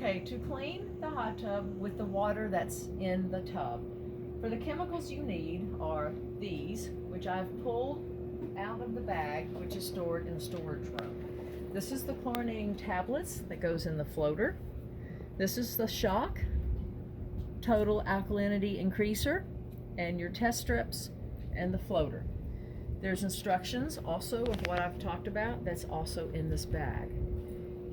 Okay, to clean the hot tub with the water that's in the tub, for the chemicals you need are these, which I've pulled out of the bag, which is stored in the storage room. This is the chlorinating tablets that goes in the floater. This is the shock total alkalinity increaser, and your test strips and the floater. There's instructions also of what I've talked about that's also in this bag.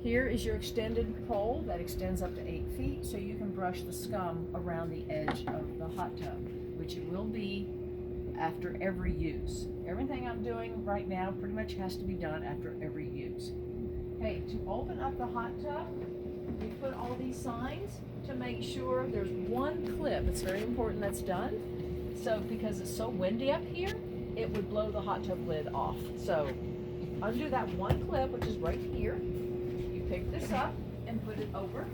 Here is your extended pole that extends up to 8 feet, so you can brush the scum around the edge of the hot tub, which it will be after every use. Everything I'm doing right now pretty much has to be done after every use. Okay, to open up the hot tub, we put all these signs to make sure there's one clip. It's very important that's done. So because it's so windy up here, it would blow the hot tub lid off. So undo that one clip, which is right here. You pick this up and put it over.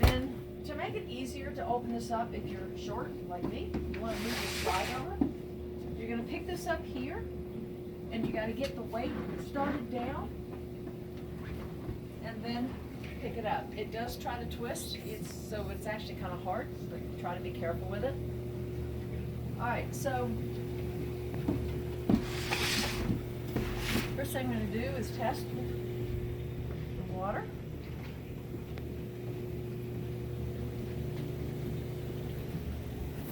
Then to make it easier to open this up, if you're short like me, you want to move the slide over. You're going to pick this up here, and you got to get the weight started down, and then pick it up. It does try to twist, so it's actually kind of hard, but try to be careful with it. Alright, so first thing I'm going to do is test the water.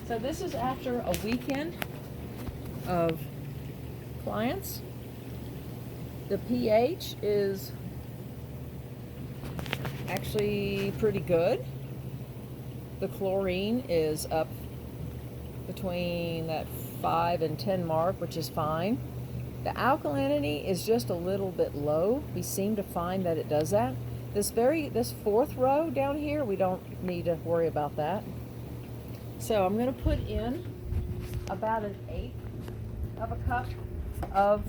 So this is after a weekend of clients. The pH is actually pretty good. The chlorine is up between that 5 and 10 mark, which is fine. The alkalinity is just a little bit low. We seem to find that it does that. This fourth row down here, we don't need to worry about that. So I'm going to put in about 1/8 of a cup of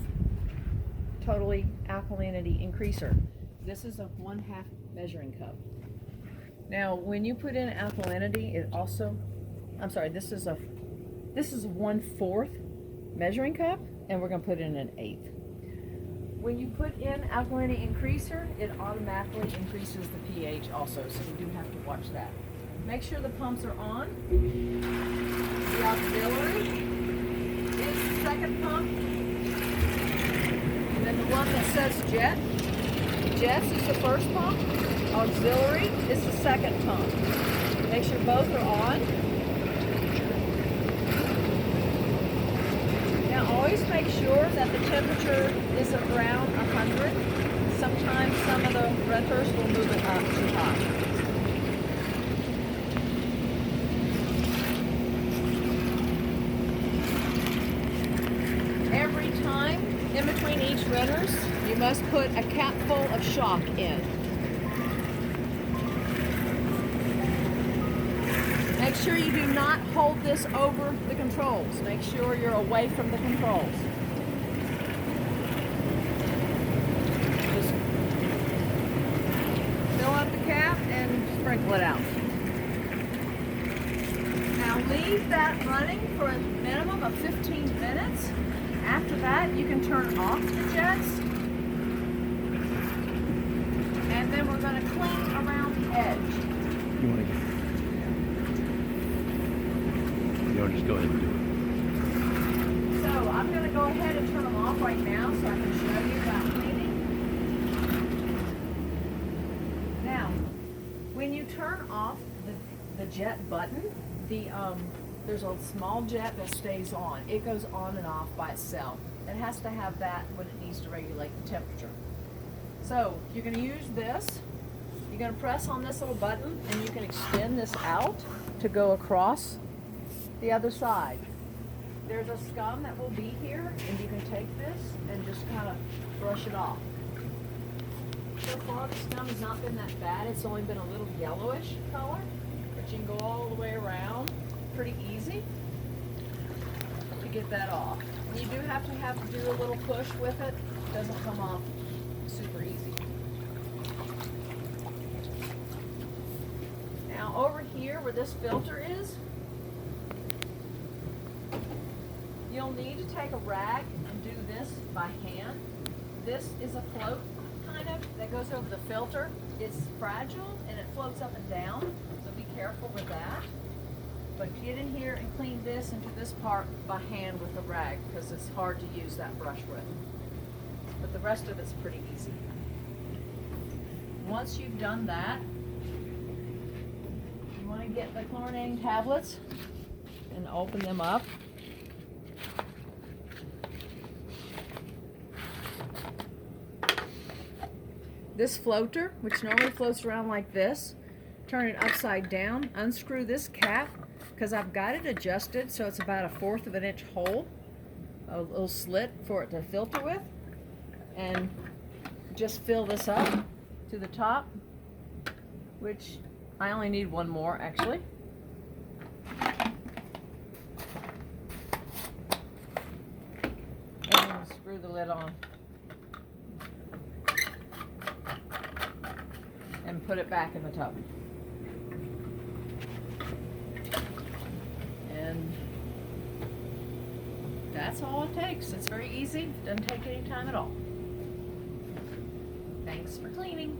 totally alkalinity increaser. This is a 1/2 measuring cup. Now, when you put in alkalinity, it also, this is a 1/4 measuring cup, and we're going to put in 1/8. When you put in alkalinity increaser, it automatically increases the pH also, so we do have to watch that. Make sure the pumps are on. The auxiliary is the second pump. And then the one that says jet. Jets is the first pump. Auxiliary is the second pump. Make sure both are on. Now always make sure that the temperature is around 100. Sometimes some of the renters will move it up too high. Every time in between each renters, you must put a cap full of shock in. Make sure you do not hold this over the controls. Make sure you're away from the controls. Just fill up the cap and sprinkle it out. Now leave that running for a minimum of 15 minutes. After that, you can turn off the jets. And then we're going to clean around the edge. You want to just go ahead and do it? So I'm going to go ahead and turn them off right now so I can show you about cleaning. Now, when you turn off the jet button, there's a small jet that stays on. It goes on and off by itself. It has to have that when it needs to regulate the temperature. So you're going to use this. You're going to press on this little button, and you can extend this out to go across the other side. There's a scum that will be here, and you can take this and just kind of brush it off. So far the scum has not been that bad. It's only been a little yellowish color, but you can go all the way around. Pretty easy to get that off. You do have to do a little push with it. It doesn't come off super easy. Now over here where this filter is, you'll need to take a rag and do this by hand. This is a float kind of that goes over the filter. it's fragile and it floats up and down, so be careful with that. But get in here and clean this into this part by hand with a rag, because it's hard to use that brush with. But the rest of it's pretty easy. Once you've done that, you want to get the chlorinating tablets and open them up. This floater, which normally floats around like this, turn it upside down, unscrew this cap, because I've got it adjusted so it's about 1/4 of an inch hole, a little slit for it to filter with, and just fill this up to the top, which I only need one more actually. And screw the lid on. And put it back in the tub. And that's all it takes. It's very easy. Doesn't take any time at all. Thanks for cleaning.